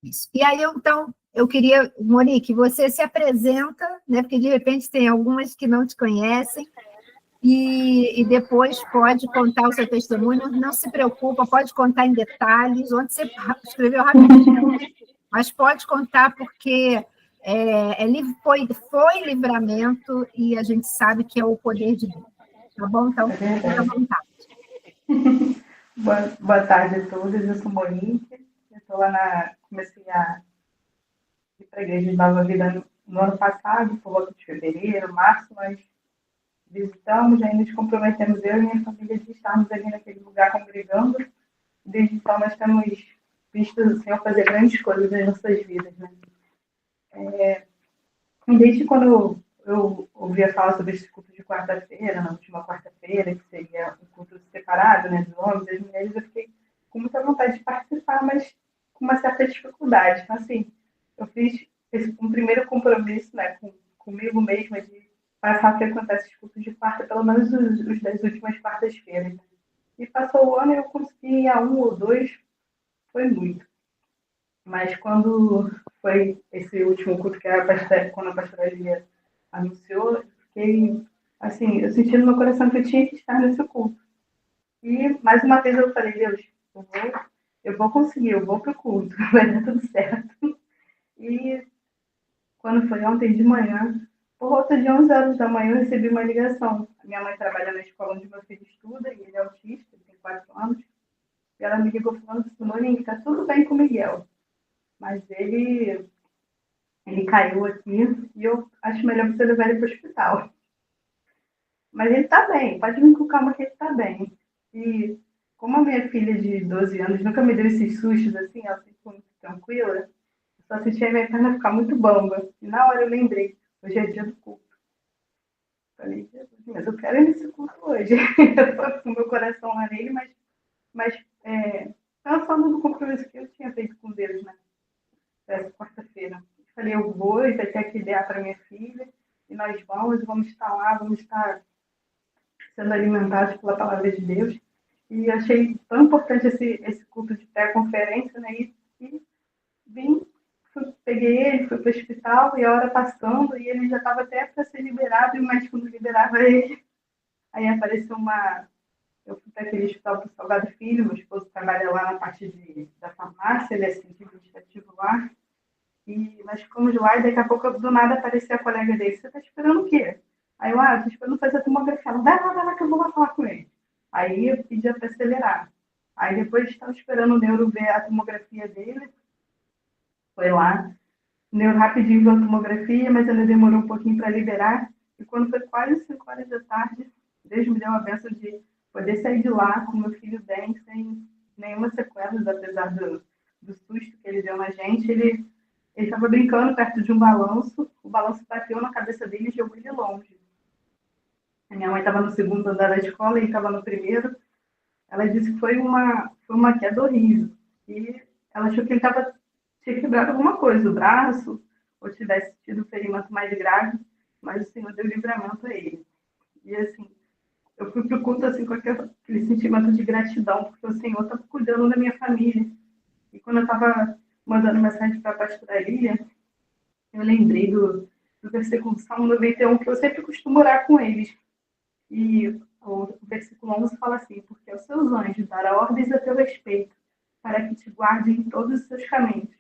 Isso. E aí, então, eu queria, Monique, você se apresenta, né? Porque de repente tem algumas que não te conhecem, e depois pode contar o seu testemunho, não se preocupa, pode contar em detalhes, onde você escreveu rapidinho, mas pode contar porque foi livramento e a gente sabe que é o poder de Deus. Tá bom? Então, fique à vontade. Boa tarde a todos, eu sou Monique, eu estou comecei a ir para a Igreja de Nova Vida no ano passado, por volta de fevereiro, março, nós visitamos, aí nos comprometemos, eu e minha família, de estarmos ali naquele lugar congregando. Desde então, nós temos visto o Senhor fazer grandes coisas nas nossas vidas, né? Desde quando eu ouvia falar sobre esse culto de quarta-feira, na última quarta-feira, que seria um culto separado, né, dos homens e das mulheres, eu fiquei com muita vontade de participar, mas com uma certa dificuldade. Então, assim, eu fiz um primeiro compromisso, né, comigo mesma, de passar a frequentar esses cultos de quarta, pelo menos os das últimas quartas-feiras. Né? E passou o ano e eu consegui ir a um ou dois, foi muito. Mas quando foi esse último culto que quando a pastora Lia anunciou, eu fiquei, assim, eu senti no meu coração que eu tinha que estar nesse culto. E, mais uma vez, eu falei, Deus, eu vou conseguir, eu vou para o culto, vai dar tudo certo. E quando foi ontem de manhã, por volta de 11 horas da manhã, eu recebi uma ligação. A minha mãe trabalha na escola onde meu filho estuda, e ele é autista, ele tem 4 anos. E ela me ligou falando assim, Monique, está tudo bem com o Miguel, mas ele caiu aqui e eu acho melhor você levar ele para o hospital. Mas ele está bem, pode vir com calma que ele está bem. E como a minha filha de 12 anos nunca me deu esses sustos assim, ela ficou muito tranquila, eu só senti a minha perna ficar muito bamba. E na hora eu lembrei, hoje é dia do culto. Falei, Jesus, mas eu quero ir nesse culto hoje. Eu estou com o meu coração lá nele, mas pensando no compromisso que eu tinha feito com Deus, né? Essa quarta-feira. Falei, eu vou, e vai ter que idear para minha filha, e nós vamos estar lá, vamos estar sendo alimentados pela palavra de Deus. E achei tão importante esse culto de pré-conferência, né? E vim, peguei ele, fui para o hospital, e a hora passando, e ele já estava até para ser liberado, e o médico não liberava ele. Aí apareceu eu fui para aquele hospital para o Salgado Filho, meu esposo trabalha lá na parte da farmácia, ele é cientista administrativo lá. E nós ficamos lá e daqui a pouco, do nada, apareceu a colega dele. Você está esperando o quê? Aí eu, estou esperando fazer a tomografia. Ela, vai lá que eu vou lá falar com ele. Aí eu pedi para acelerar. Aí depois estava esperando o neuro ver a tomografia dele. Foi lá. O neuro rapidinho viu a tomografia, mas ainda demorou um pouquinho para liberar. E quando foi quase 5 horas da tarde, Deus me deu a bênção de poder sair de lá com meu filho bem, sem nenhuma sequela, apesar do susto que ele deu na gente. Ele estava brincando perto de um balanço, o balanço bateu na cabeça dele e jogou ele longe. A minha mãe estava no segundo andar da escola e ele estava no primeiro. Ela disse que foi uma queda horrível. E ela achou que ele tinha quebrado alguma coisa, o braço, ou tivesse tido um ferimento mais grave, mas o Senhor deu livramento a ele. E assim, eu fui para o culto assim, com aquele sentimento de gratidão, porque o Senhor estava cuidando da minha família. E quando eu estava mandando mensagem para a pastora Lília, eu lembrei do versículo Salmo 91, que eu sempre costumo orar com eles. E o versículo 11 fala assim, porque aos seus anjos dará ordens a teu respeito, para que te guardem em todos os seus caminhos.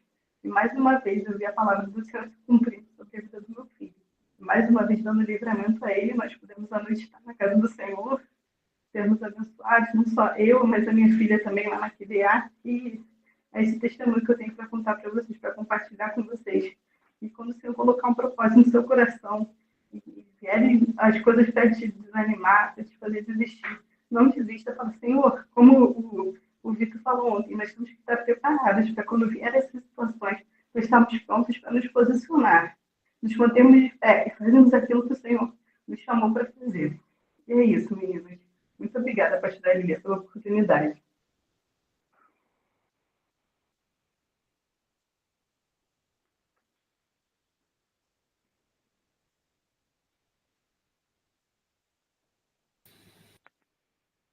E mais uma vez eu vi a palavra do Senhor se cumprir sobre a vida do meu filho. E mais uma vez dando livramento a ele, nós podemos à noite estar na casa do Senhor, sermos abençoados, não só eu, mas a minha filha também lá na QDA. E é esse testemunho que eu tenho para contar para vocês, para compartilhar com vocês. E quando o Senhor colocar um propósito no seu coração, e vierem as coisas para te desanimar, para te fazer desistir, não desista, fala, Senhor, como o Vitor falou ontem, nós temos que estar preparados para quando vierem essas situações, nós estamos prontos para nos posicionar, nos mantermos de pé e fazermos aquilo que o Senhor nos chamou para fazer. E é isso, meninas. Muito obrigada, pastora Elia, pela oportunidade.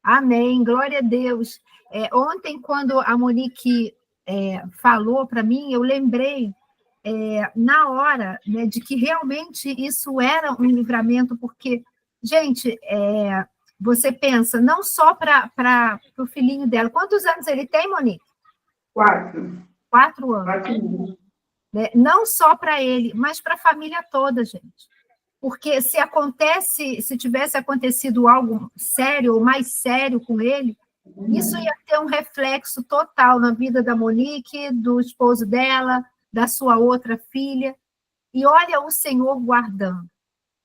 Amém, glória a Deus. Ontem, quando a Monique falou para mim, eu lembrei na hora, né, de que realmente isso era um livramento, porque, gente, você pensa, não só para o filhinho dela. Quantos anos ele tem, Monique? 4. 4 anos. 4 anos. Né? Não só para ele, mas para a família toda, gente. Porque se tivesse acontecido algo sério ou mais sério com ele, isso ia ter um reflexo total na vida da Monique, do esposo dela, da sua outra filha. E olha o Senhor guardando,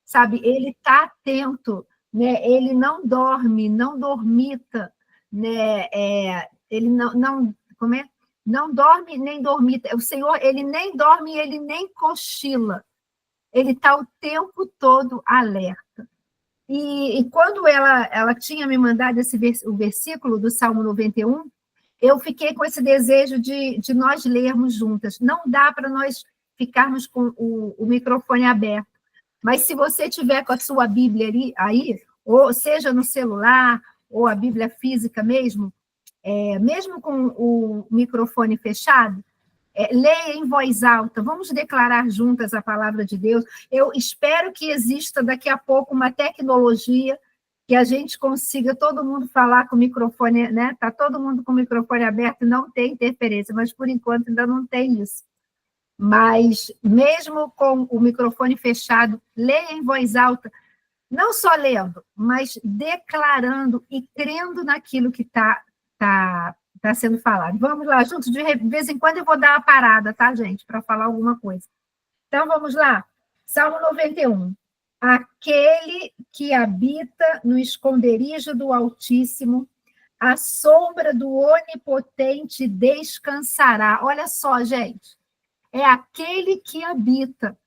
sabe? Ele está atento, né? Ele não dorme, não dormita, né? Ele não como é? Não dorme nem dormita. O Senhor, ele nem dorme, ele nem cochila. Ele está o tempo todo alerta. E quando ela tinha me mandado o versículo do Salmo 91, eu fiquei com esse desejo de nós lermos juntas. Não dá para nós ficarmos com o microfone aberto, mas se você tiver com a sua Bíblia aí, ou seja no celular, ou a Bíblia física mesmo, mesmo com o microfone fechado, leia em voz alta, vamos declarar juntas a palavra de Deus. Eu espero que exista daqui a pouco uma tecnologia que a gente consiga todo mundo falar com o microfone, né? Está todo mundo com o microfone aberto e não tem interferência, mas por enquanto ainda não tem isso. Mas mesmo com o microfone fechado, leia em voz alta, não só lendo, mas declarando e crendo naquilo que está sendo falado. Vamos lá, juntos, de vez em quando eu vou dar uma parada, tá, gente, para falar alguma coisa. Então, vamos lá. Salmo 91. Aquele que habita no esconderijo do Altíssimo, à sombra do Onipotente descansará. Olha só, gente. É aquele que habita,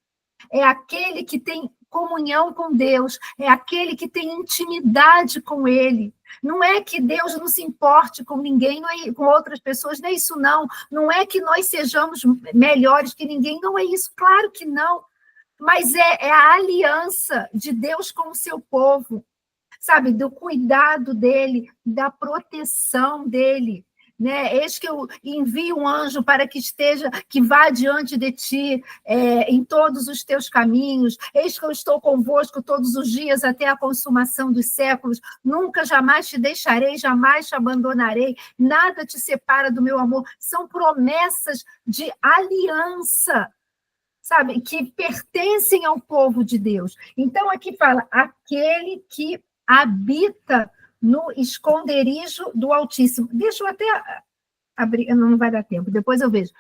é aquele que tem comunhão com Deus, é aquele que tem intimidade com Ele. Não é que Deus não se importe com ninguém, não é, com outras pessoas, não é isso não. Não é que nós sejamos melhores que ninguém, não é isso, claro que não. Mas é a aliança de Deus com o seu povo, sabe? Do cuidado dele, da proteção dele. Né? Eis que eu envio um anjo para que vá diante de ti em todos os teus caminhos. Eis que eu estou convosco todos os dias até a consumação dos séculos. Nunca, jamais te deixarei, jamais te abandonarei. Nada te separa do meu amor. São promessas de aliança, sabe? Que pertencem ao povo de Deus. Então, aqui fala, aquele que habita no esconderijo do Altíssimo. Deixa eu até abrir, não vai dar tempo, depois eu vejo.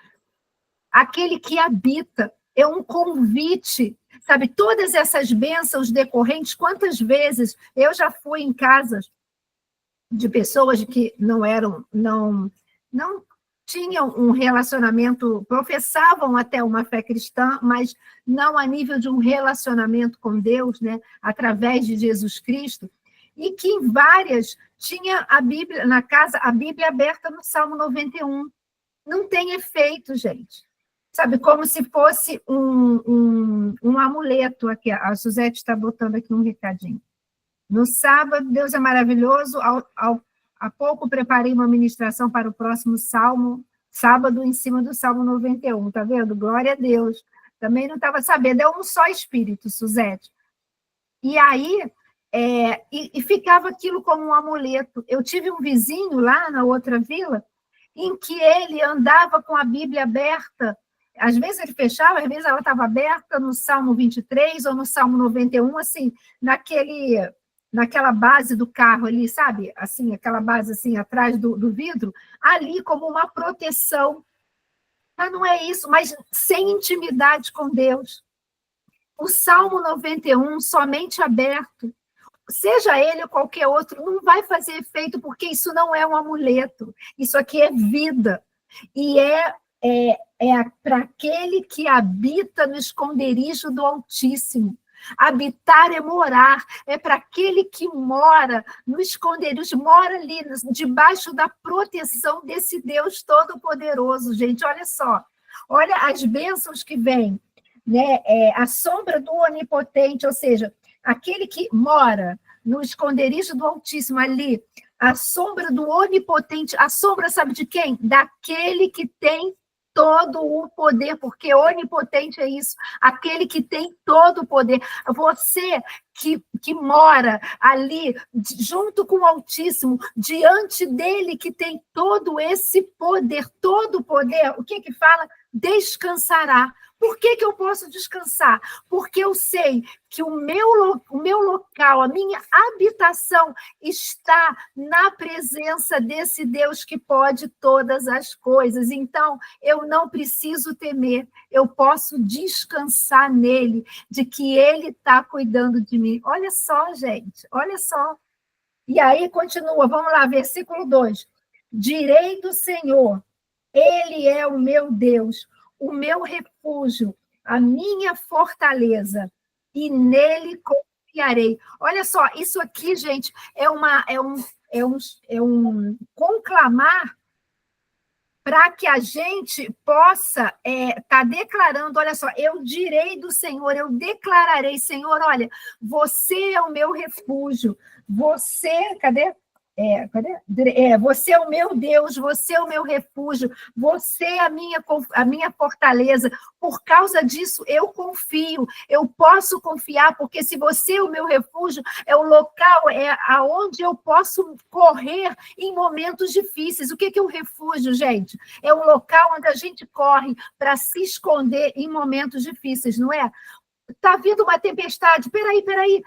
Aquele que habita é um convite, sabe? Todas essas bênçãos decorrentes, quantas vezes eu já fui em casas de pessoas que não tinham um relacionamento, professavam até uma fé cristã, mas não a nível de um relacionamento com Deus, né? Através de Jesus Cristo, e que em várias tinha a Bíblia, na casa, a Bíblia aberta no Salmo 91. Não tem efeito, gente. Sabe, como se fosse um amuleto aqui. A Suzete está botando aqui um recadinho. No sábado, Deus é maravilhoso. Há pouco preparei uma ministração para o próximo sábado, em cima do Salmo 91. Tá vendo? Glória a Deus. Também não estava sabendo. É um só espírito, Suzete. E aí... e ficava aquilo como um amuleto. Eu tive um vizinho lá na outra vila, em que ele andava com a Bíblia aberta, às vezes ele fechava, às vezes ela estava aberta no Salmo 23 ou no Salmo 91, assim, naquela base do carro ali, sabe? Assim, aquela base assim, atrás do vidro, ali como uma proteção. Mas não é isso, mas sem intimidade com Deus. O Salmo 91, somente aberto, seja ele ou qualquer outro, não vai fazer efeito, porque isso não é um amuleto, isso aqui é vida, e para aquele que habita no esconderijo do Altíssimo. Habitar é morar, é para aquele que mora no esconderijo, mora ali, debaixo da proteção desse Deus Todo-Poderoso, gente, olha só, olha as bênçãos que vêm, né? A sombra do Onipotente, ou seja, aquele que mora no esconderijo do Altíssimo ali, A sombra do onipotente, a sombra sabe de quem? Daquele que tem todo o poder, porque onipotente é isso, aquele que tem todo o poder. Você que mora ali, junto com o Altíssimo, diante dele que tem todo esse poder, todo o poder, o que fala? Descansará. Por que eu posso descansar? Porque eu sei que o meu local, a minha habitação está na presença desse Deus que pode todas as coisas. Então, eu não preciso temer, eu posso descansar nele, de que ele está cuidando de mim. Olha só, gente, olha só. E aí continua, vamos lá, versículo 2. Direi do Senhor, ele é o meu Deus, o meu refúgio, a minha fortaleza, e nele confiarei. Olha só, isso aqui, gente, é um conclamar para que a gente possa estar declarando, olha só, eu direi do Senhor, eu declararei, Senhor, olha, você é o meu refúgio, você, cadê? Você é o meu Deus, você é o meu refúgio, você é a minha fortaleza. Por causa disso, eu confio, eu posso confiar, porque se você é o meu refúgio, é o local, é aonde eu posso correr em momentos difíceis. O que é o refúgio, gente? É um local onde a gente corre para se esconder em momentos difíceis, não é? Está vindo uma tempestade, peraí,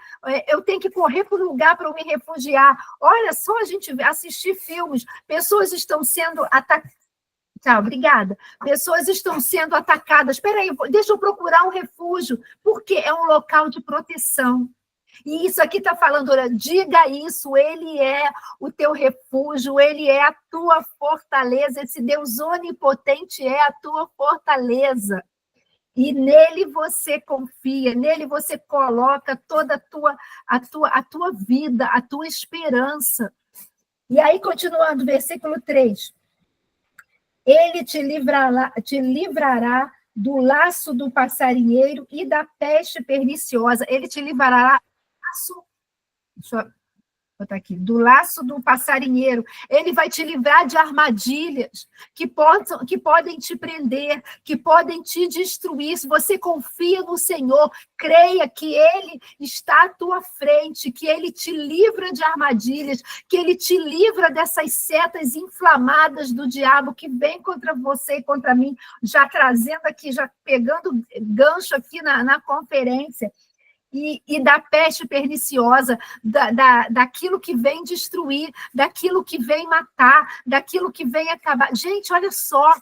eu tenho que correr para um lugar para eu me refugiar. Olha só a gente assistir filmes, pessoas estão sendo atacadas. Tchau, obrigada. Pessoas estão sendo atacadas. Peraí, deixa eu procurar um refúgio, porque é um local de proteção. E isso aqui está falando, olha, diga isso, ele é o teu refúgio, ele é a tua fortaleza, esse Deus onipotente é a tua fortaleza. E nele você confia, nele você coloca toda a tua vida, a tua esperança. E aí, continuando, versículo 3. Ele te livrará do laço do passarinheiro e da peste perniciosa. Ele te livrará do laço do passarinheiro. Ele vai te livrar de armadilhas que podem te prender, que podem te destruir. Se você confia no Senhor, creia que Ele está à tua frente, que Ele te livra de armadilhas, que Ele te livra dessas setas inflamadas do diabo que vem contra você e contra mim, já trazendo aqui, já pegando gancho aqui na conferência. E da peste perniciosa, daquilo que vem destruir, daquilo que vem matar, daquilo que vem acabar. Gente, olha só,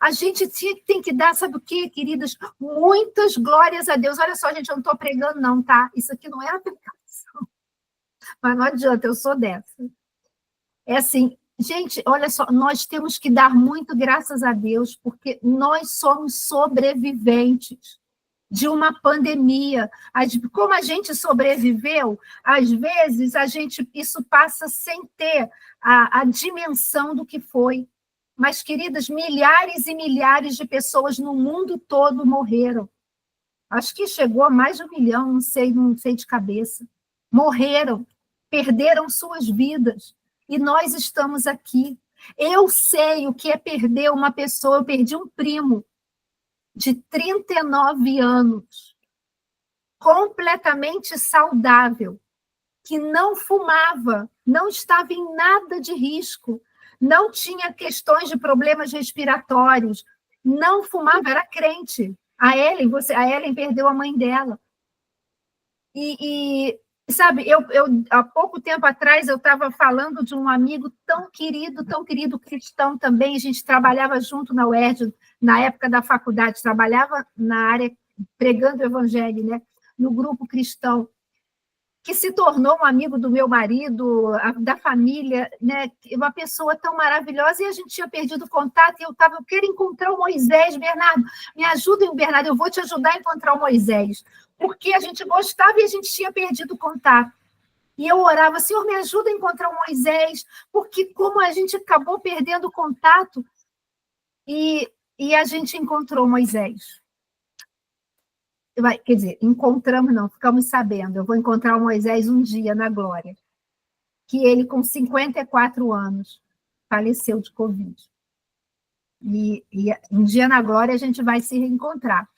a gente tem que dar, sabe o quê, queridas? Muitas glórias a Deus. Olha só, gente, eu não estou pregando não, tá? Isso aqui não é aplicação. Mas não adianta, eu sou dessa. É assim, gente, olha só, nós temos que dar muito graças a Deus, porque nós somos sobreviventes de uma pandemia. Como a gente sobreviveu, às vezes isso passa sem ter a dimensão do que foi. Mas, queridas, milhares e milhares de pessoas no mundo todo morreram. Acho que chegou a mais de 1 milhão, não sei de cabeça. Morreram, perderam suas vidas. E nós estamos aqui. Eu sei o que é perder uma pessoa. Eu perdi um primo de 39 anos, completamente saudável, que não fumava, não estava em nada de risco, não tinha questões de problemas respiratórios, não fumava, era crente. A Ellen perdeu a mãe dela. E sabe, eu há pouco tempo atrás eu estava falando de um amigo tão querido cristão também, a gente trabalhava junto na UERJ, na época da faculdade, trabalhava na área pregando o evangelho, né, no grupo cristão, que se tornou um amigo do meu marido, da família, né, uma pessoa tão maravilhosa, e a gente tinha perdido contato, e eu quero encontrar o Moisés, Bernardo, me ajudem, Bernardo, eu vou te ajudar a encontrar o Moisés, porque a gente gostava e a gente tinha perdido contato. E eu orava, Senhor, me ajuda a encontrar o Moisés, porque como a gente acabou perdendo contato, e a gente encontrou Moisés. Quer dizer, encontramos não, ficamos sabendo. Eu vou encontrar o Moisés um dia na glória. que ele, com 54 anos, faleceu de Covid. E um dia na glória a gente vai se reencontrar.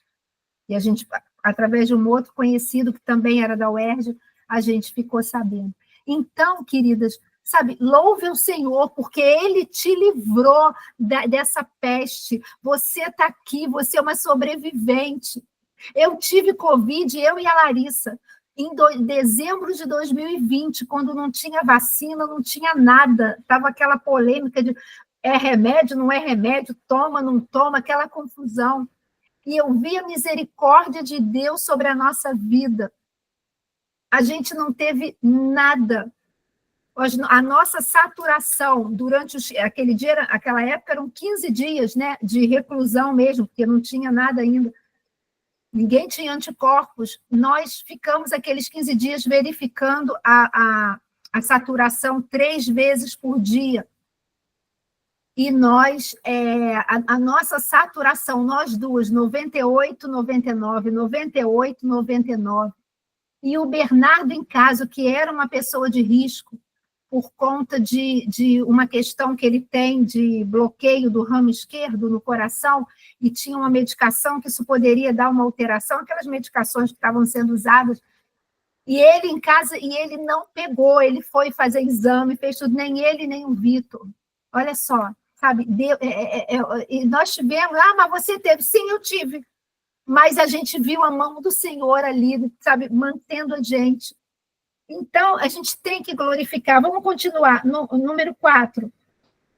E a gente, através de um outro conhecido, que também era da UERJ, a gente ficou sabendo. Então, queridas, sabe, louve o Senhor, porque Ele te livrou dessa peste. Você está aqui, você é uma sobrevivente. Eu tive Covid, eu e a Larissa, em dezembro de 2020, quando não tinha vacina, não tinha nada. Estava aquela polêmica de é remédio, não é remédio, toma, não toma, aquela confusão. E eu vi a misericórdia de Deus sobre a nossa vida. A gente não teve nada. A nossa saturação durante aquele dia, aquela época, eram 15 dias, né, de reclusão mesmo, porque não tinha nada ainda. Ninguém tinha anticorpos. Nós ficamos aqueles 15 dias verificando a saturação 3 vezes por dia. E nós, a nossa saturação, nós duas, 98, 99, 98, 99. E o Bernardo em casa, que era uma pessoa de risco, por conta de uma questão que ele tem de bloqueio do ramo esquerdo no coração, e tinha uma medicação que isso poderia dar uma alteração, aquelas medicações que estavam sendo usadas, e ele em casa, e ele não pegou, ele foi fazer exame, fez tudo, nem ele, nem o Vitor. Olha só, sabe, e nós tivemos, mas você teve? Sim, eu tive, mas a gente viu a mão do Senhor ali, sabe, mantendo a gente. Então, a gente tem que glorificar. Vamos continuar. Número 4.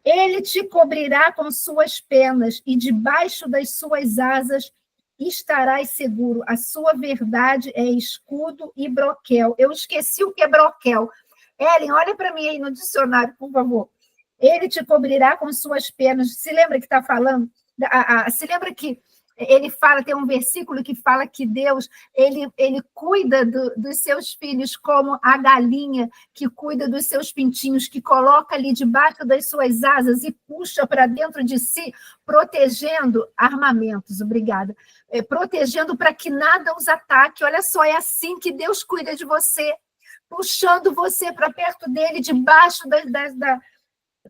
Ele te cobrirá com suas penas, e debaixo das suas asas estarás seguro. A sua verdade é escudo e broquel. Eu esqueci o que é broquel. Ellen, olha para mim aí no dicionário, por favor. Ele te cobrirá com suas penas. Se lembra que está falando? Se lembra que ele fala, tem um versículo que fala que Deus, ele cuida dos seus filhos como a galinha que cuida dos seus pintinhos, que coloca ali debaixo das suas asas e puxa para dentro de si, protegendo armamentos, obrigada, protegendo para que nada os ataque. Olha só, é assim que Deus cuida de você, puxando você para perto dele, debaixo da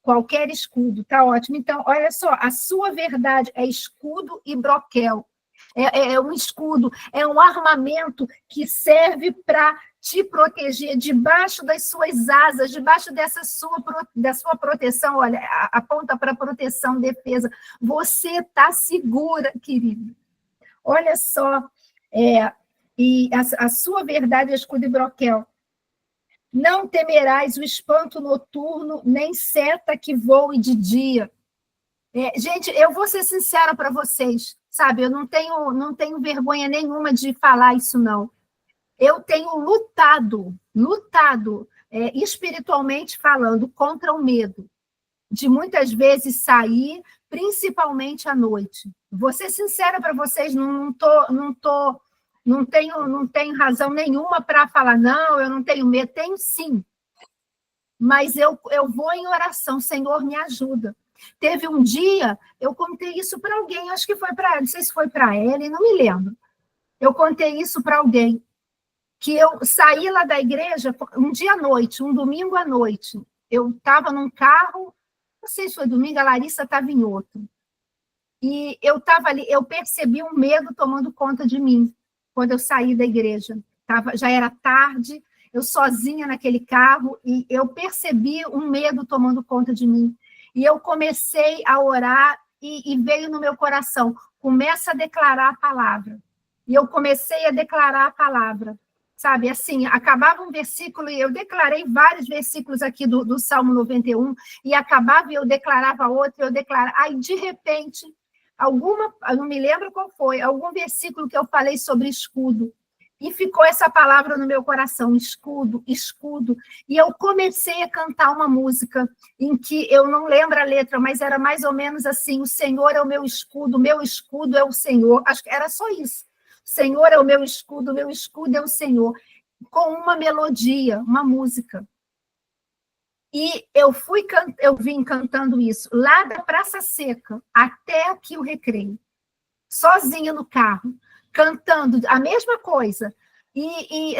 qualquer escudo, tá ótimo. Então, olha só, a sua verdade é escudo e broquel. É um escudo, é um armamento que serve para te proteger debaixo das suas asas, debaixo da sua proteção. Olha, aponta para proteção, defesa. Você está segura, querido. Olha só, e a sua verdade é escudo e broquel. Não temerás o espanto noturno, nem seta que voe de dia. Gente, eu vou ser sincera para vocês, sabe? Eu não tenho vergonha nenhuma de falar isso, não. Eu tenho lutado, espiritualmente falando, contra o medo, de muitas vezes sair, principalmente à noite. Vou ser sincera para vocês, não tenho razão nenhuma para falar, não, eu não tenho medo. Tenho sim, mas eu vou em oração, Senhor, me ajuda. Teve um dia, eu contei isso para alguém, acho que foi para, não sei se foi para ela, não me lembro. Eu contei isso para alguém, que eu saí lá da igreja um dia à noite, um domingo à noite. Eu estava num carro, não sei se foi domingo, a Larissa estava em outro. E eu estava ali, eu percebi um medo tomando conta de mim, quando eu saí da igreja. Já era tarde, eu sozinha naquele carro, e eu percebi um medo tomando conta de mim. E eu comecei a orar, e veio no meu coração, começa a declarar a palavra. E eu comecei a declarar a palavra. Sabe, assim, acabava um versículo, e eu declarei vários versículos aqui do Salmo 91, e acabava e eu declarava outro, eu declarava. Aí, de repente, eu não me lembro qual foi, algum versículo que eu falei sobre escudo, e ficou essa palavra no meu coração, escudo, escudo, e eu comecei a cantar uma música em que eu não lembro a letra, mas era mais ou menos assim, o Senhor é o meu escudo é o Senhor, acho que era só isso, o Senhor é o meu escudo é o Senhor, com uma melodia, uma música. E eu vim cantando isso, lá da Praça Seca, até aqui o Recreio, sozinha no carro, cantando a mesma coisa.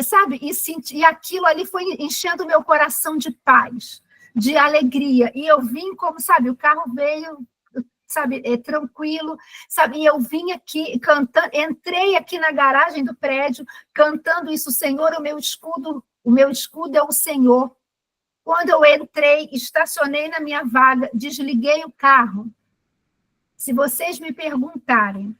sabe, e aquilo ali foi enchendo meu coração de paz, de alegria. E eu vim como, sabe, o carro veio, sabe, tranquilo, sabe, e eu vim aqui cantando, entrei aqui na garagem do prédio, cantando isso, Senhor, o meu escudo é o Senhor. Quando eu entrei, estacionei na minha vaga, desliguei o carro. Se vocês me perguntarem,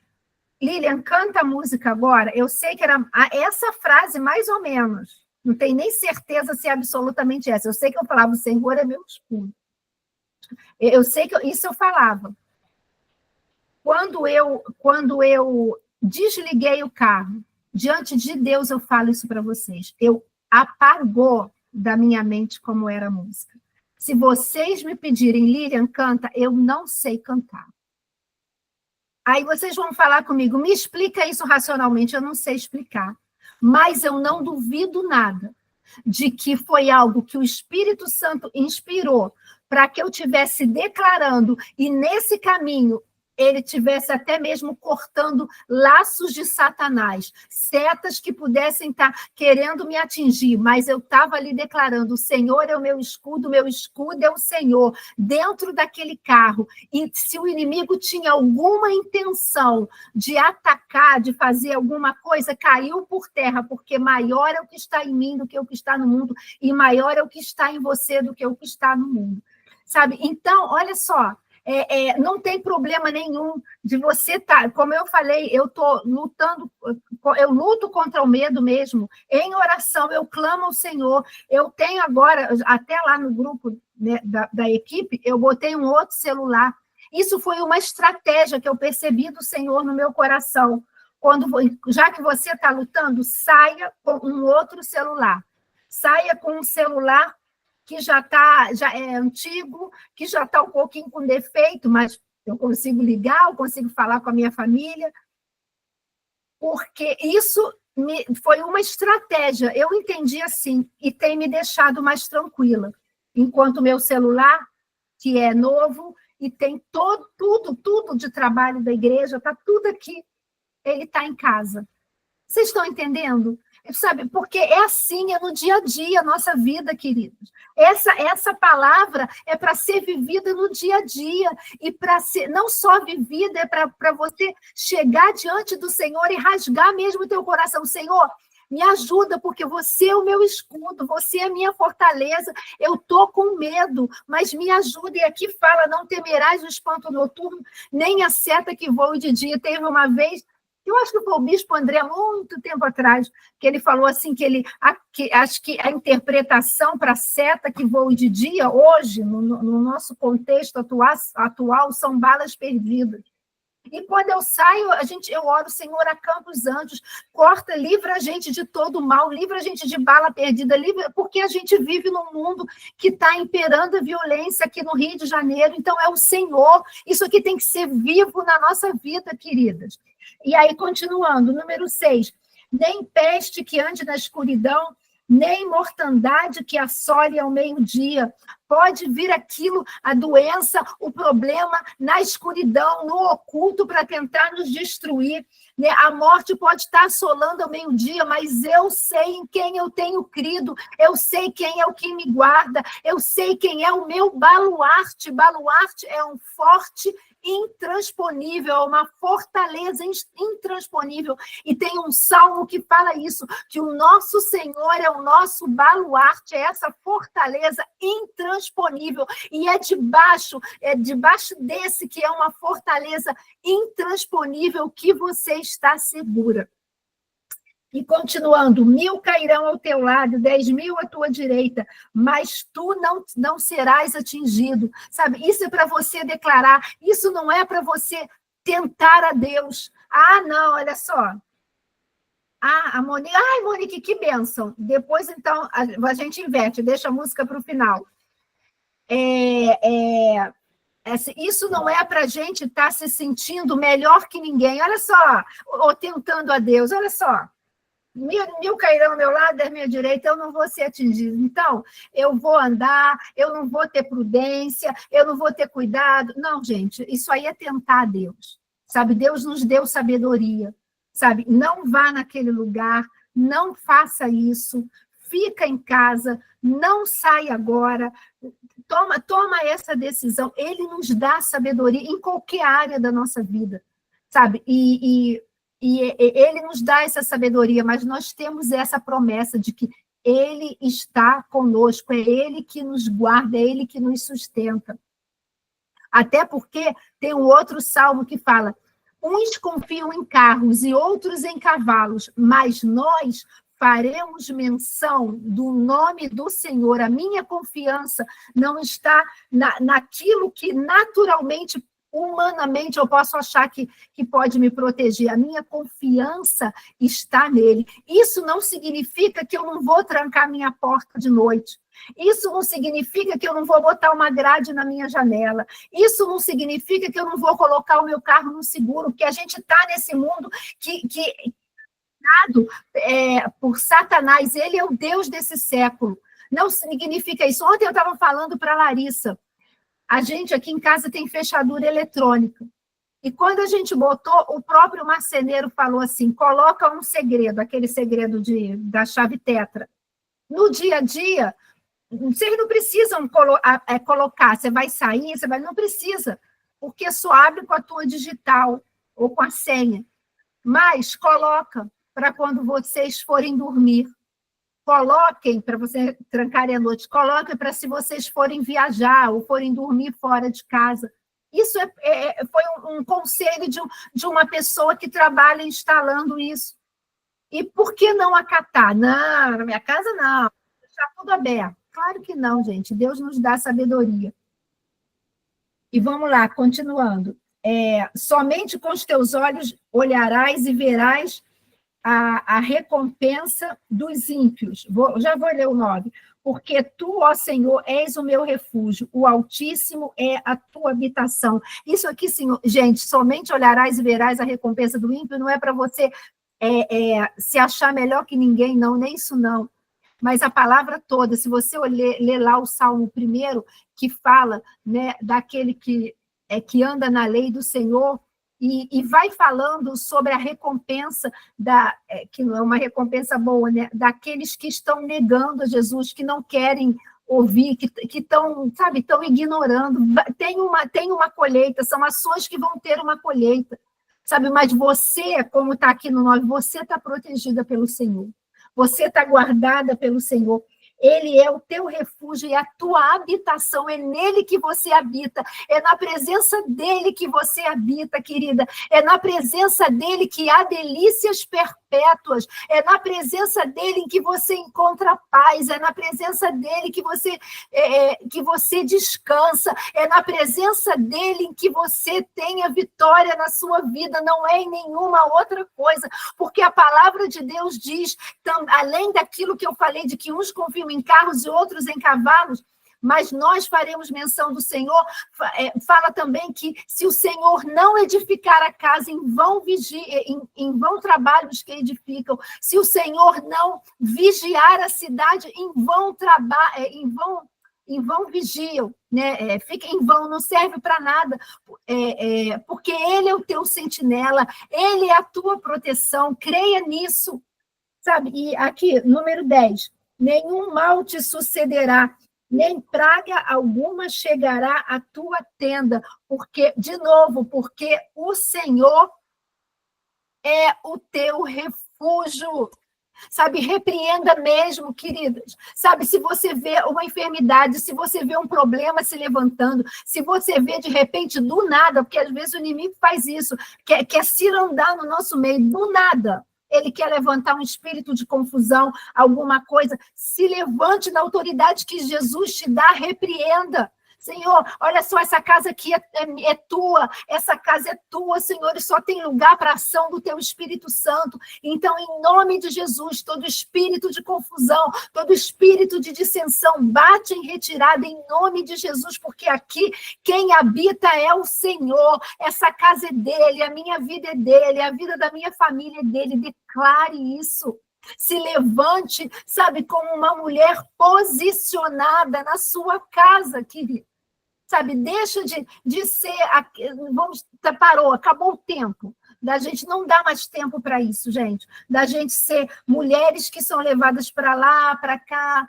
Lilian, canta a música agora, eu sei que era essa frase, mais ou menos, não tenho nem certeza se é absolutamente essa, eu sei que eu falava, o Senhor é meu escudo. Eu sei que isso eu falava. Quando eu desliguei o carro, diante de Deus eu falo isso para vocês, apagou da minha mente como era a música. Se vocês me pedirem, Lilian, canta, eu não sei cantar. Aí vocês vão falar comigo, me explica isso racionalmente, eu não sei explicar. Mas eu não duvido nada de que foi algo que o Espírito Santo inspirou para que eu estivesse declarando, e nesse caminho ele estivesse até mesmo cortando laços de Satanás, setas que pudessem estar querendo me atingir, mas eu estava ali declarando, o Senhor é o meu escudo é o Senhor, dentro daquele carro. E se o inimigo tinha alguma intenção de atacar, de fazer alguma coisa, caiu por terra, porque maior é o que está em mim do que o que está no mundo, e maior é o que está em você do que o que está no mundo. Sabe? Então, olha só, não tem problema nenhum de você estar, como eu falei, eu estou lutando, eu luto contra o medo mesmo, em oração, eu clamo ao Senhor, eu tenho agora, até lá no grupo, né, da equipe, eu botei um outro celular, isso foi uma estratégia que eu percebi do Senhor no meu coração, já que você está lutando, saia com um outro celular, saia com um celular que já é antigo, que já está um pouquinho com defeito, mas eu consigo ligar, eu consigo falar com a minha família, porque isso foi uma estratégia, eu entendi assim, e tem me deixado mais tranquila, enquanto o meu celular, que é novo, e tem tudo de trabalho da igreja, está tudo aqui, ele está em casa. Vocês estão entendendo? Sabe, porque é assim, é no dia a dia a nossa vida, queridos. Essa palavra é para ser vivida no dia a dia, e para ser não só vivida, é para você chegar diante do Senhor e rasgar mesmo o teu coração. Senhor, me ajuda, porque você é o meu escudo, você é a minha fortaleza, eu estou com medo, mas me ajuda. E aqui fala, não temerás o espanto noturno, nem a seta que voa de dia. Teve uma vez... Eu acho que foi o bispo André, muito tempo atrás, que ele falou assim, acho que a interpretação para seta que voa de dia, hoje, no nosso contexto atual, são balas perdidas. E quando eu saio, eu oro, Senhor, acampa os anjos, corta, livra a gente de todo mal, livra a gente de bala perdida, porque a gente vive num mundo que está imperando a violência aqui no Rio de Janeiro, então é o Senhor, isso aqui tem que ser vivo na nossa vida, queridas. E aí, continuando, número 6, nem peste que ande na escuridão, nem mortandade que assole ao meio-dia. Pode vir aquilo, a doença, o problema, na escuridão, no oculto, para tentar nos destruir. Né? A morte pode estar assolando ao meio-dia, mas eu sei em quem eu tenho crido, eu sei quem é o que me guarda, eu sei quem é o meu baluarte. Baluarte é um forte intransponível, é uma fortaleza intransponível, e tem um salmo que fala isso, que o nosso Senhor é o nosso baluarte, é essa fortaleza intransponível, e é debaixo desse, que é uma fortaleza intransponível, que você está segura. E continuando, 1000 cairão ao teu lado, 10.000 à tua direita, mas tu não serás atingido. Sabe, isso é para você declarar, isso não é para você tentar a Deus. Ah, não, olha só. A Monique, ai, Monique, que bênção. Depois, então, a gente inverte, deixa a música para o final. Isso não é para a gente estar se sentindo melhor que ninguém, olha só, ou tentando a Deus, olha só. 1000 cairão ao meu lado, 10 à minha direita, eu não vou ser atingido. Então, eu vou andar, eu não vou ter prudência, eu não vou ter cuidado. Não, gente, isso aí é tentar a Deus. Sabe, Deus nos deu sabedoria. Sabe, não vá naquele lugar não faça isso, fica em casa, não sai agora, toma essa decisão. Ele nos dá sabedoria em qualquer área da nossa vida, sabe? E ele nos dá essa sabedoria, mas nós temos essa promessa de que ele está conosco, é ele que nos guarda, é ele que nos sustenta. Até porque tem um outro salmo que fala: uns confiam em carros e outros em cavalos, mas nós faremos menção do nome do Senhor. A minha confiança não está naquilo que naturalmente, humanamente, eu posso achar que pode me proteger. A minha confiança está nele. Isso não significa que eu não vou trancar minha porta de noite. Isso não significa que eu não vou botar uma grade na minha janela. Isso não significa que eu não vou colocar o meu carro no seguro, porque a gente está nesse mundo que por Satanás, ele é o Deus desse século. Não significa isso. Ontem eu estava falando para a Larissa, a gente aqui em casa tem fechadura eletrônica. E quando a gente botou, o próprio marceneiro falou assim: coloca um segredo, aquele segredo da chave tetra. No dia a dia, vocês não precisam colocar, você vai sair, não precisa, porque só abre com a tua digital ou com a senha. Mas coloca para quando vocês forem dormir. Coloquem para vocês trancarem à noite. Coloquem para se vocês forem viajar ou forem dormir fora de casa. Isso foi um conselho de uma pessoa que trabalha instalando isso. E por que não acatar? Não, na minha casa não. Deixar tudo aberto. Claro que não, gente. Deus nos dá sabedoria. E vamos lá, continuando. Somente com os teus olhos olharás e verás a recompensa dos ímpios. Já vou ler o 9. Porque tu, ó Senhor, és o meu refúgio, o Altíssimo é a tua habitação. Isso aqui, Senhor, gente, somente olharás e verás a recompensa do ímpio, não é para você se achar melhor que ninguém, não, nem isso não. Mas a palavra toda, se você ler lá o Salmo 1, que fala, né, daquele que anda na lei do Senhor, e vai falando sobre a recompensa, que não é uma recompensa boa, né, daqueles que estão negando a Jesus, que não querem ouvir, que estão, sabe, estão ignorando. Tem uma colheita, são ações que vão ter uma colheita, sabe, mas você, como está aqui no 9, você está protegida pelo Senhor. Você está guardada pelo Senhor. Ele é o teu refúgio e a tua habitação, é nele que você habita, é na presença dele que você habita, querida, é na presença dele que há delícias perpétuas, é na presença dele em que você encontra paz, é na presença dele que você descansa, é na presença dele em que você tem a vitória na sua vida, não é em nenhuma outra coisa, porque a palavra de Deus diz, além daquilo que eu falei, de que uns confiam em carros e outros em cavalos, mas nós faremos menção do Senhor. Fala também que se o Senhor não edificar a casa, em vão trabalhos que edificam. Se o Senhor não vigiar a cidade, em vão vigiam, né? Fica em vão, não serve para nada, porque Ele é o teu sentinela, Ele é a tua proteção, creia nisso, sabe? E aqui, número 10, nenhum mal te sucederá, nem praga alguma chegará à tua tenda, porque o Senhor é o teu refúgio. Sabe, repreenda mesmo, queridas. Sabe, se você vê uma enfermidade, se você vê um problema se levantando, se você vê de repente do nada, porque às vezes o inimigo faz isso, quer cirandar no nosso meio, do nada. Ele quer levantar um espírito de confusão, alguma coisa. Se levante na autoridade que Jesus te dá, repreenda. Senhor, olha só, essa casa aqui é tua, essa casa é tua, Senhor, e só tem lugar para a ação do teu Espírito Santo. Então, em nome de Jesus, todo espírito de confusão, todo espírito de dissensão, bate em retirada em nome de Jesus, porque aqui quem habita é o Senhor, essa casa é dele, a minha vida é dele, a vida da minha família é dele. Declare isso. Se levante, sabe, como uma mulher posicionada na sua casa, querido. Sabe, deixa de ser, parou, acabou o tempo. da gente não dar mais tempo para isso, gente, da gente ser mulheres que são levadas para lá, para cá,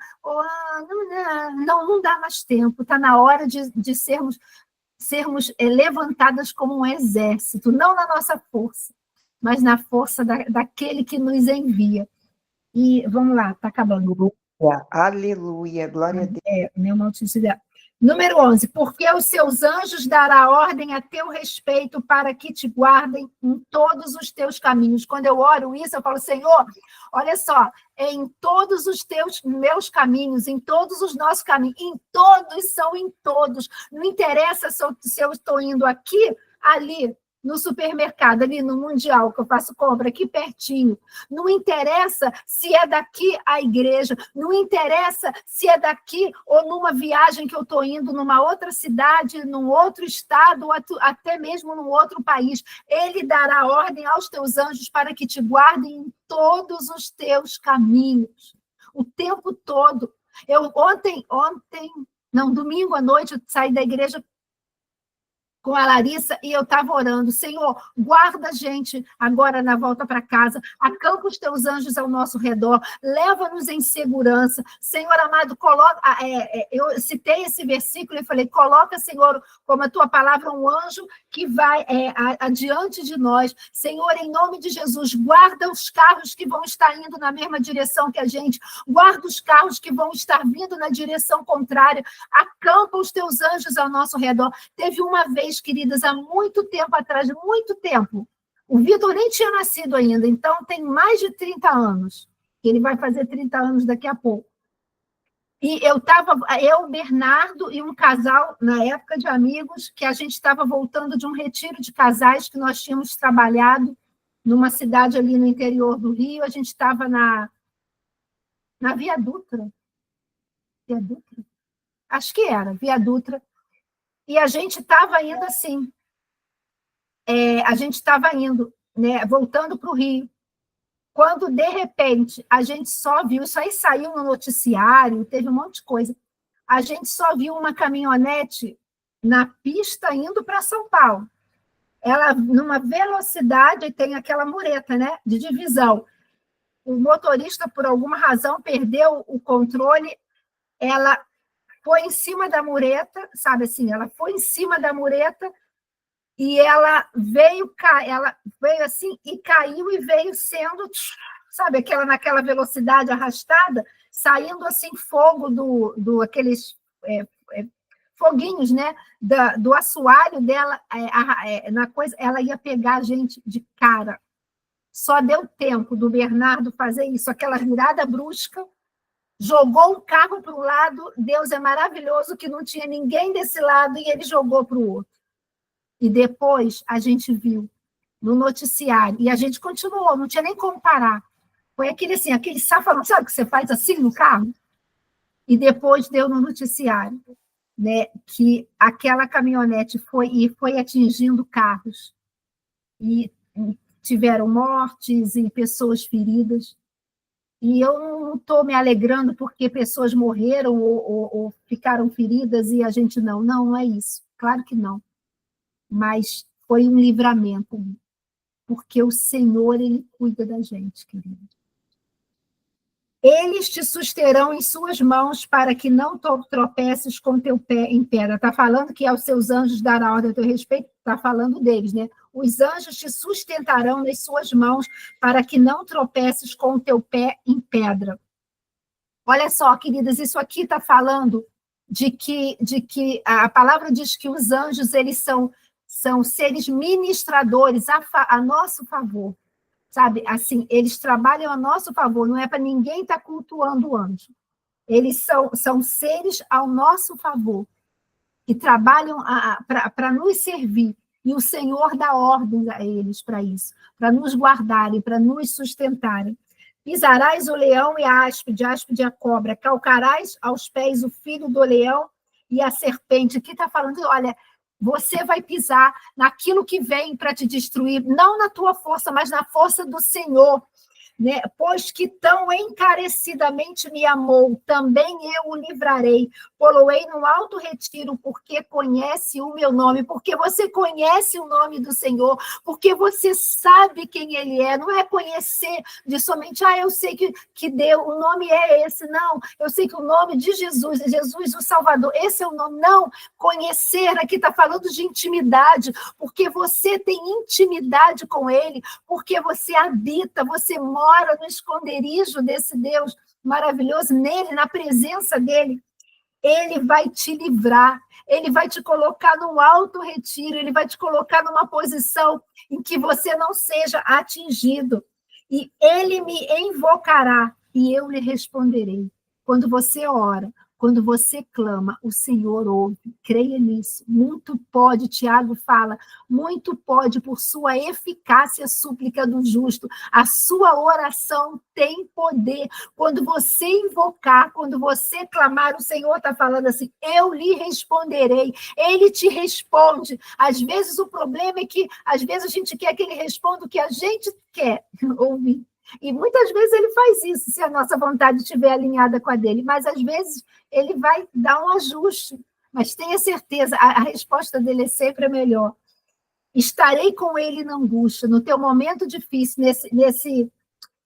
não dá mais tempo, está na hora de sermos levantadas como um exército, não na nossa força, mas na força daquele que nos envia. E vamos lá, está acabando. Aleluia, glória a Deus. Meu notícia dela. Número 11, porque os seus anjos dará ordem a teu respeito para que te guardem em todos os teus caminhos. Quando eu oro isso, eu falo, Senhor, olha só, em todos os meus caminhos, em todos os nossos caminhos, em todos são em todos. Não interessa se eu estou indo aqui, ali, no supermercado, ali no Mundial, que eu faço compra aqui pertinho. Não interessa se é daqui a igreja, não interessa se é daqui ou numa viagem que eu estou indo numa outra cidade, num outro estado, ou até mesmo num outro país. Ele dará ordem aos teus anjos para que te guardem em todos os teus caminhos, o tempo todo. Domingo à noite, eu saí da igreja com a Larissa, e eu estava orando, Senhor, guarda a gente agora na volta para casa, acampa os teus anjos ao nosso redor, leva-nos em segurança. Senhor amado, eu citei esse versículo e falei, coloca, Senhor, como a tua palavra, um anjo que vai adiante de nós. Senhor, em nome de Jesus, guarda os carros que vão estar indo na mesma direção que a gente, guarda os carros que vão estar vindo na direção contrária, acampa os teus anjos ao nosso redor. Teve uma vez, queridas, há muito tempo atrás, muito tempo. O Vitor nem tinha nascido ainda, então tem mais de 30 anos. Ele vai fazer 30 anos daqui a pouco. E eu, Bernardo e um casal, na época de amigos, que a gente estava voltando de um retiro de casais que nós tínhamos trabalhado numa cidade ali no interior do Rio. A gente estava na Via Dutra. Via Dutra? Acho que era, Via Dutra. E a gente estava indo assim, a gente estava indo, né, voltando para o Rio, quando, de repente, a gente só viu, isso aí saiu no noticiário, teve um monte de coisa, a gente só viu uma caminhonete na pista indo para São Paulo. Ela, numa velocidade, tem aquela mureta, né, de divisão. O motorista, por alguma razão, perdeu o controle, ela foi em cima da mureta, sabe assim, ela foi em cima da mureta e ela veio assim e caiu e veio sendo, sabe, naquela velocidade arrastada, saindo assim fogo aqueles foguinhos, né, do assoalho dela, na coisa, ela ia pegar a gente de cara. Só deu tempo do Bernardo fazer isso, aquela virada brusca, jogou o carro para um lado, Deus é maravilhoso que não tinha ninguém desse lado e ele jogou para o outro. E depois a gente viu no noticiário, e a gente continuou, não tinha nem como parar. Foi aquele safado, sabe que você faz assim no carro? E depois deu no noticiário, né, que aquela caminhonete foi atingindo carros. E tiveram mortes e pessoas feridas. E eu não estou me alegrando porque pessoas morreram ou ficaram feridas e a gente não é isso. Claro que não. Mas foi um livramento, porque o Senhor, Ele cuida da gente, querido. Eles te susterão em suas mãos para que não tropeces com teu pé em pedra. Está falando que aos seus anjos dará ordem a teu respeito? Está falando deles, né? Os anjos te sustentarão nas suas mãos para que não tropeces com o teu pé em pedra. Olha só, queridas, isso aqui está falando de que a palavra diz que os anjos, eles são seres ministradores a nosso favor. Sabe, assim, eles trabalham a nosso favor, não é para ninguém estar cultuando o anjo. Eles são seres ao nosso favor, que trabalham para nos servir. E o Senhor dá ordens a eles para isso, para nos guardarem, para nos sustentarem. Pisarás o leão e a áspide a cobra, calcarás aos pés o filho do leão e a serpente. Aqui está falando, olha, você vai pisar naquilo que vem para te destruir, não na tua força, mas na força do Senhor. né? Pois que tão encarecidamente me amou, também eu o livrarei, poloei no alto retiro, porque conhece o meu nome, porque você conhece o nome do Senhor, porque você sabe quem Ele é, não é conhecer de somente, eu sei que Deus, o nome é esse, não, eu sei que o nome de Jesus, Jesus o Salvador, esse é o nome, não, conhecer, aqui está falando de intimidade, porque você tem intimidade com Ele, porque você habita, você mora no esconderijo desse Deus maravilhoso, nele, na presença dele. Ele vai te livrar, ele vai te colocar num alto retiro, ele vai te colocar numa posição em que você não seja atingido. E ele me invocará e eu lhe responderei. Quando você ora, quando você clama, o Senhor ouve. Creia nisso. Muito pode, Tiago fala, muito pode por sua eficácia súplica do justo. A sua oração tem poder. Quando você invocar, quando você clamar, o Senhor está falando assim, eu lhe responderei. Ele te responde. Às vezes o problema é que, às vezes a gente quer que ele responda o que a gente quer ouvir. E muitas vezes ele faz isso, se a nossa vontade estiver alinhada com a dele, mas às vezes ele vai dar um ajuste. Mas tenha certeza, a resposta dele é sempre a melhor. Estarei com ele na angústia, no teu momento difícil, nesse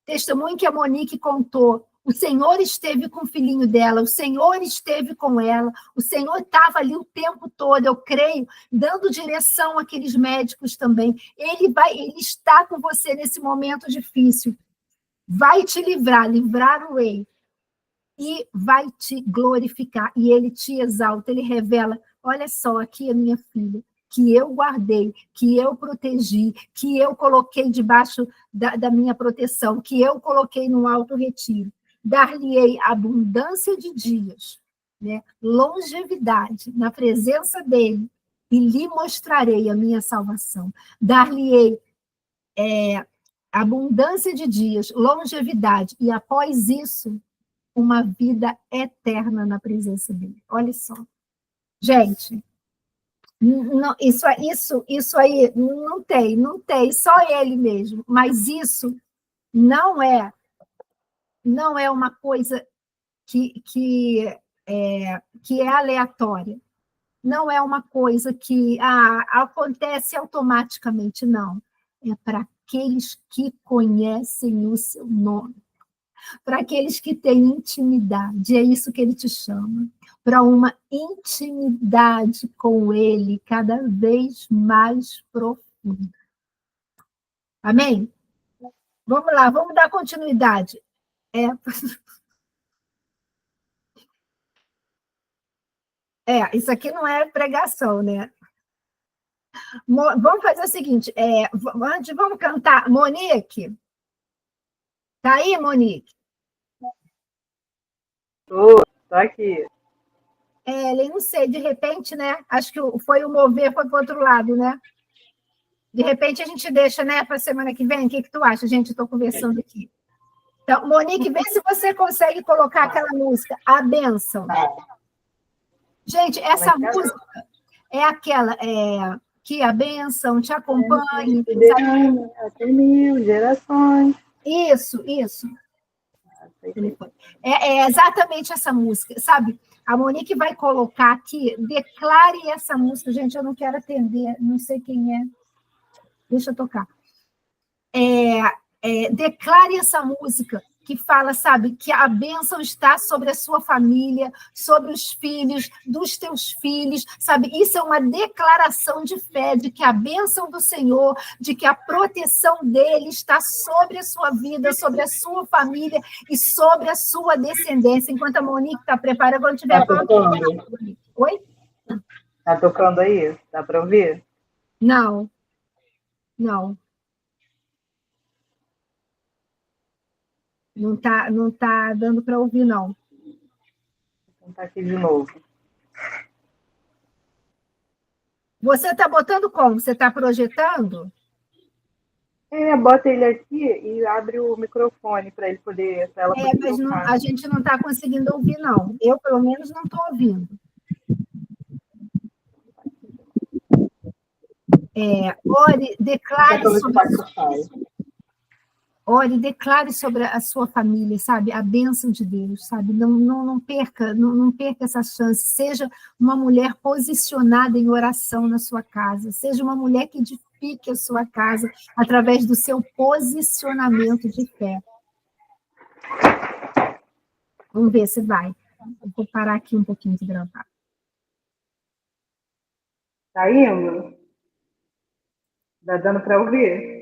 testemunho que a Monique contou. O Senhor esteve com o filhinho dela, o Senhor esteve com ela, o Senhor estava ali o tempo todo, eu creio, dando direção àqueles médicos também. Ele está com você nesse momento difícil. Vai te livrar o rei, e vai te glorificar, e ele te exalta, ele revela, olha só, aqui é minha filha, que eu guardei, que eu protegi, que eu coloquei debaixo da minha proteção, que eu coloquei no alto retiro, dar-lhe-ei abundância de dias, né? Longevidade, na presença dele, e lhe mostrarei a minha salvação, dar-lhe-ei abundância de dias, longevidade, e após isso, uma vida eterna na presença dele. Olha só. Gente, não, isso aí não tem, só ele mesmo. Mas isso não é uma coisa que é aleatória. Não é uma coisa que acontece automaticamente, não. É para aqueles que conhecem o seu nome, para aqueles que têm intimidade, é isso que ele te chama, para uma intimidade com ele cada vez mais profunda. Amém? Vamos lá, vamos dar continuidade. Isso aqui não é pregação, né? Vamos fazer o seguinte, vamos cantar. Monique? Tá aí, Monique? Tô aqui. Ele não sei, de repente, né? Acho que foi o mover, foi para o outro lado, né? De repente a gente deixa, né, para a semana que vem. O que tu acha, gente? Estou conversando aqui. Então, Monique, vê se você consegue colocar aquela música, A Bênção. Gente, essa música é aquela que a bênção te acompanhe. Até 1000 gerações. Isso. É exatamente essa música, sabe? A Monique vai colocar aqui, declare essa música. Gente, eu não quero atender, não sei quem é. Deixa eu tocar. Declare essa música que fala, sabe, que a bênção está sobre a sua família, sobre os filhos, dos teus filhos, sabe? Isso é uma declaração de fé, de que a bênção do Senhor, de que a proteção dele está sobre a sua vida, sobre a sua família e sobre a sua descendência. Enquanto a Monique está preparada, quando tiver pronto... Oi? Está tocando aí? Dá para ouvir? Não. Não tá dando para ouvir, não. Vou tentar aqui de novo. Você está botando como? Você está projetando? Bota ele aqui e abre o microfone para ele poder... Mas a gente não está conseguindo ouvir, não. Eu, pelo menos, não estou ouvindo. Ore, declare sobre... Ore, declare sobre a sua família, sabe? A bênção de Deus, sabe? Não perca, não perca essa chance. Seja uma mulher posicionada em oração na sua casa. Seja uma mulher que edifique a sua casa através do seu posicionamento de fé. Vamos ver se vai. Eu vou parar aqui um pouquinho de gravar. Tá indo? Tá dando para ouvir?